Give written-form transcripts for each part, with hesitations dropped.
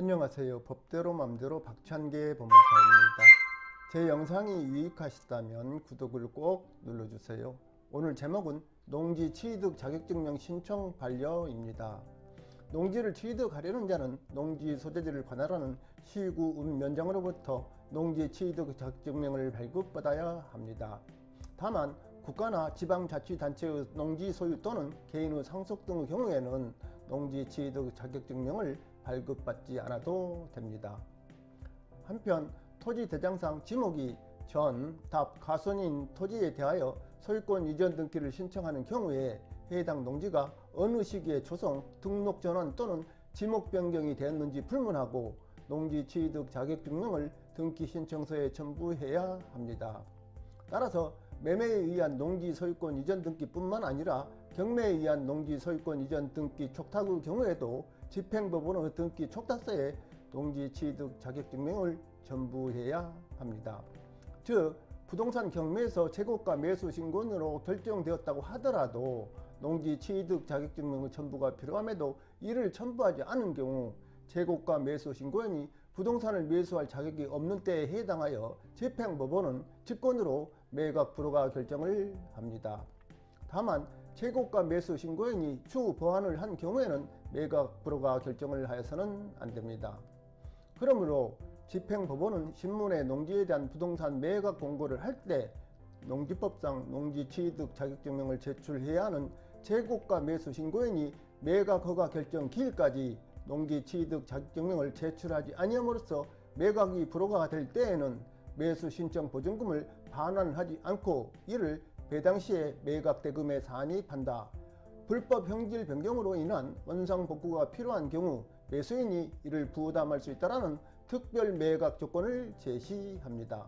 안녕하세요. 법대로 맘대로 박찬계 법무사입니다. 제 영상이 유익하시다면 구독을 꼭 눌러주세요. 오늘 제목은 농지 취득 자격증명 신청 반려입니다. 농지를 취득하려는 자는 농지 소재지를 관할하는 시구 운면장으로부터 농지 취득 자격증명을 발급받아야 합니다. 다만 국가나 지방자치단체의 농지 소유 또는 개인의 상속 등의 경우에는 농지 취득 자격증명을 발급받지 않아도 됩니다. 한편 토지 대장상 지목이 전, 답, 가손인 토지에 대하여 소유권 이전 등기를 신청하는 경우에 해당 농지가 어느 시기에 조성, 등록 전환 또는 지목 변경이 되었는지 불문하고 농지 취득 자격증명을 등기 신청서에 첨부해야 합니다. 따라서 매매에 의한 농지 소유권 이전 등기뿐만 아니라 경매에 의한 농지 소유권 이전 등기 촉탁의 경우에도 집행법원의 등기 촉탁서에 농지 취득 자격증명을 첨부해야 합니다. 즉 부동산 경매에서 재고가 매수 신고인으로 결정되었다고 하더라도 농지 취득 자격증명의 첨부가 필요함에도 이를 첨부하지 않은 경우 재고가 매수 신고인이 부동산을 매수할 자격이 없는 때에 해당하여 집행법원은 직권으로 매각 불허가 결정을 합니다. 다만 재고가 매수 신고인이 추후 보완을 한 경우에는 매각 불허가 결정을 하여서는 안됩니다. 그러므로 집행법원은 신문에 농지에 대한 부동산 매각 공고를 할 때 농지법상 농지 취득 자격증명을 제출해야 하는 재고가 매수 신고인이 매각 허가 결정 기일까지 농지 취득 자격증명을 제출하지 아니함으로써 매각이 불허가 될 때에는 매수 신청 보증금을 반환하지 않고 이를 배당시에 매각 대금에 산입한다. 불법 형질 변경으로 인한 원상 복구가 필요한 경우 매수인이 이를 부담할 수 있다는 특별 매각 조건을 제시합니다.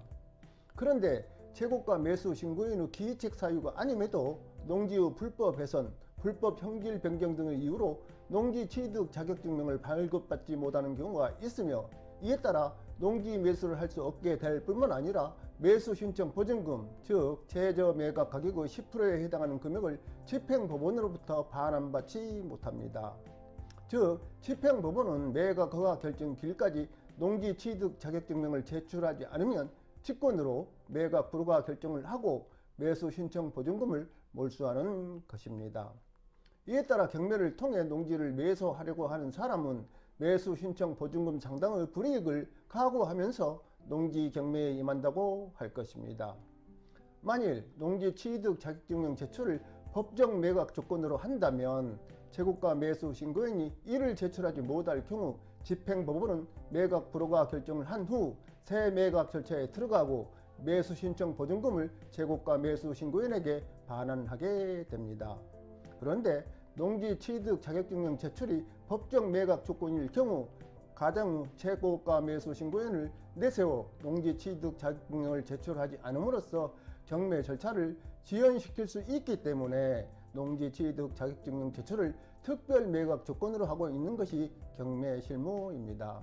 그런데 재고가 매수 신고인의 기이책 사유가 아님에도 농지의 불법 훼손, 불법 형질 변경 등의 이유로 농지 취득 자격증명을 발급받지 못하는 경우가 있으며 이에 따라 농지 매수를 할 수 없게 될 뿐만 아니라 매수 신청 보증금, 즉 최저 매각 가격의 10%에 해당하는 금액을 집행법원으로부터 반환받지 못합니다. 즉 집행법원은 매각 허가 결정 기일까지 농지 취득 자격증명을 제출하지 않으면 직권으로 매각 불허가 결정을 하고 매수 신청 보증금을 몰수하는 것입니다. 이에 따라 경매를 통해 농지를 매수하려고 하는 사람은 매수 신청 보증금 상당의 불이익을 각오하면서 농지 경매에 임한다고 할 것입니다. 만일 농지 취득 자격증명 제출을 법정 매각 조건으로 한다면 재고가 매수 신고인이 이를 제출하지 못할 경우 집행법원은 매각 불허가 결정을 한 후 새 매각 절차에 들어가고 매수 신청 보증금을 재고가 매수 신고인에게 반환하게 됩니다. 그런데 농지 취득 자격증명 제출이 법정 매각 조건일 경우 가장 재고가 매수 신고인을 내세워 농지 취득 자격증명을 제출하지 않음으로써 경매 절차를 지연시킬 수 있기 때문에 농지 취득 자격증명 제출을 특별 매각 조건으로 하고 있는 것이 경매 실무입니다.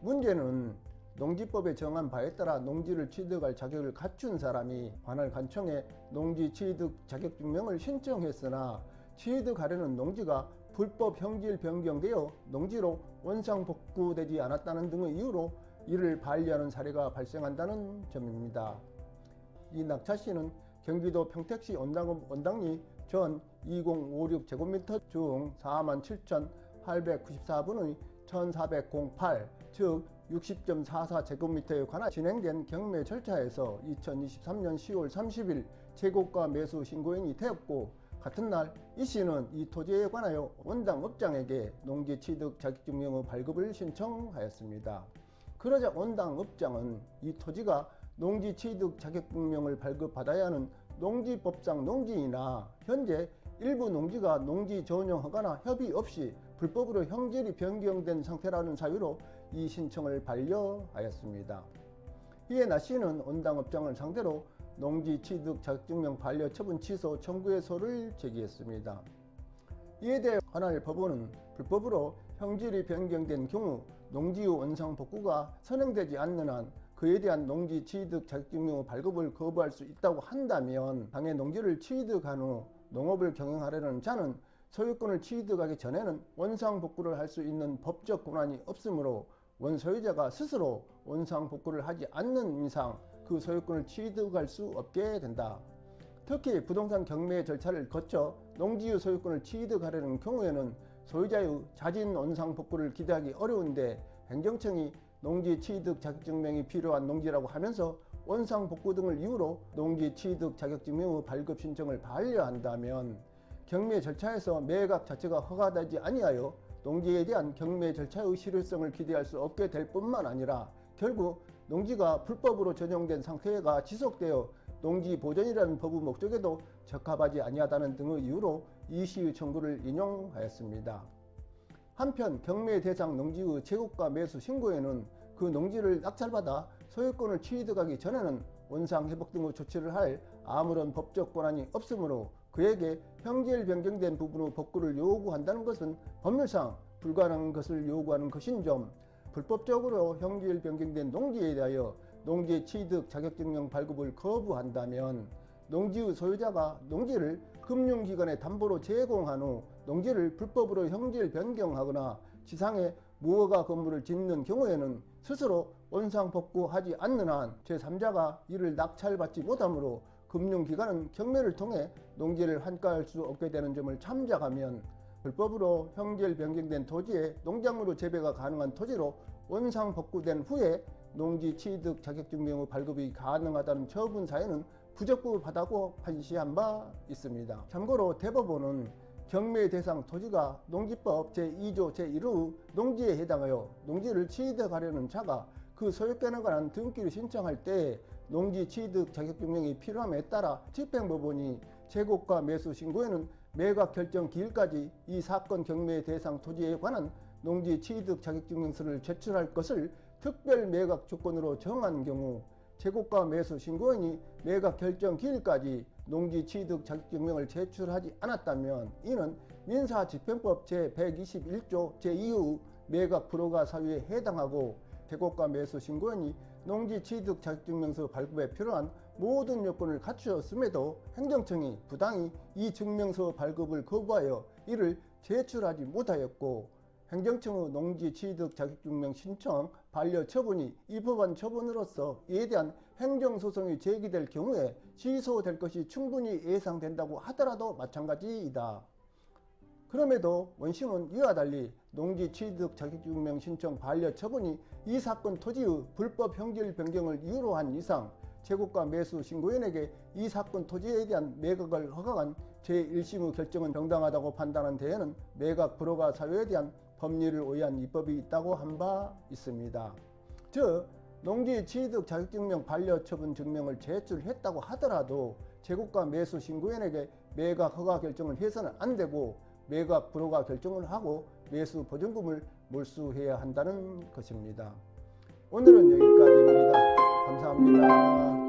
문제는 농지법에 정한 바에 따라 농지를 취득할 자격을 갖춘 사람이 관할 관청에 농지 취득 자격증명을 신청했으나 취득하려는 농지가 불법 형질 변경되어 농지로 원상 복구되지 않았다는 등의 이유로 이를 반려하는 사례가 발생한다는 점입니다. 이 낙차씨는 경기도 평택시 원당리 전 2056제곱미터 중 47,894분의 1408, 즉 60.44제곱미터에 관한 진행된 경매 절차에서 2023년 10월 30일 재고가 매수 신고인이 되었고 같은 날 이 씨는 이 토지에 관하여 원당 업장에게 농지 취득 자격증명의 발급을 신청하였습니다. 그러자 원당 업장은 이 토지가 농지 취득 자격증명을 발급받아야 하는 농지법상 농지이나 현재 일부 농지가 농지 전용 허가나 협의 없이 불법으로 형질이 변경된 상태라는 사유로 이 신청을 반려하였습니다. 이에 나 씨는 원당 업장을 상대로 농지 취득 자격증명 반려 처분 취소 청구해소를 제기했습니다. 이에 대해 관할 법원은 불법으로 형질이 변경된 경우 농지의 원상 복구가 선행되지 않는 한 그에 대한 농지 취득 자격증명 발급을 거부할 수 있다고 한다면 당해 농지를 취득한 후 농업을 경영하려는 자는 소유권을 취득하기 전에는 원상복구를 할 수 있는 법적 권한이 없으므로 원소유자가 스스로 원상복구를 하지 않는 이상 그 소유권을 취득할 수 없게 된다. 특히 부동산 경매 절차를 거쳐 농지의 소유권을 취득하려는 경우에는 소유자의 자진 원상복구를 기대하기 어려운데 행정청이 농지 취득 자격증명이 필요한 농지라고 하면서 원상복구 등을 이유로 농지 취득 자격증명의 발급 신청을 반려한다면 경매 절차에서 매각 자체가 허가되지 아니하여 농지에 대한 경매 절차의 실효성을 기대할 수 없게 될 뿐만 아니라 결국 농지가 불법으로 전용된 상태가 지속되어 농지 보전이라는 법의 목적에도 적합하지 아니하다는 등의 이유로 이시의 청구를 인용하였습니다. 한편 경매 대상 농지의 재고가 매수 신고에는 그 농지를 낙찰받아 소유권을 취득하기 전에는 원상회복 등의 조치를 할 아무런 법적 권한이 없으므로 그에게 형질 변경된 부분의 복구를 요구한다는 것은 법률상 불가능한 것을 요구하는 것인 점, 불법적으로 형질 변경된 농지에 대하여 농지 취득 자격증명 발급을 거부한다면 농지의 소유자가 농지를 금융기관에 담보로 제공한 후 농지를 불법으로 형질 변경하거나 지상에 무허가 건물을 짓는 경우에는 스스로 원상복구하지 않는 한 제3자가 이를 낙찰받지 못하므로 금융기관은 경매를 통해 농지를 환가할 수 없게 되는 점을 참작하면 불법으로 형질 변경된 토지에 농작물의 재배가 가능한 토지로 원상복구된 후에 농지 취득 자격증명의 발급이 가능하다는 처분 사유는 부적법하다고 판시한 바 있습니다. 참고로 대법원은 경매 대상 토지가 농지법 제2조 제1의 농지에 해당하여 농지를 취득하려는 자가 그 소유권에 관한 등기를 신청할 때 농지 취득 자격증명이 필요함에 따라 집행법원이 재고가 매수 신고에는 매각 결정 기일까지 이 사건 경매 대상 토지에 관한 농지 취득 자격증명서를 제출할 것을 특별 매각 조건으로 정한 경우 재고가 매수 신고인이 매각 결정 기일까지 농지 취득 자격증명을 제출하지 않았다면 이는 민사집행법 제121조 제2의 매각 불허가 사유에 해당하고 재고가 매수 신고인이 농지 취득 자격증명서 발급에 필요한 모든 요건을 갖추었음에도 행정청이 부당히 이 증명서 발급을 거부하여 이를 제출하지 못하였고 행정청의 농지 취득 자격증명 신청 반려 처분이 이 법안 처분으로서 이에 대한 행정소송이 제기될 경우에 취소될 것이 충분히 예상된다고 하더라도 마찬가지이다. 그럼에도 원심은 이와 달리 농지 취득 자격증명 신청 반려 처분이 이 사건 토지의 불법 형질 변경을 이유로 한 이상 재고가 매수 신고인에게 이 사건 토지에 대한 매각을 허가한 제1심의 결정은 정당하다고 판단한 데에는 매각 불허가 사유에 대한 법리를 오해한 입법이 있다고 한 바 있습니다. 즉 농지 취득 자격증명 반려 처분 증명을 제출했다고 하더라도 재고가 매수 신고인에게 매각 허가 결정을 해서는 안 되고 매각 불허가 결정을 하고 매수 보증금을 몰수해야 한다는 것입니다. 오늘은 여기까지입니다. 감사합니다.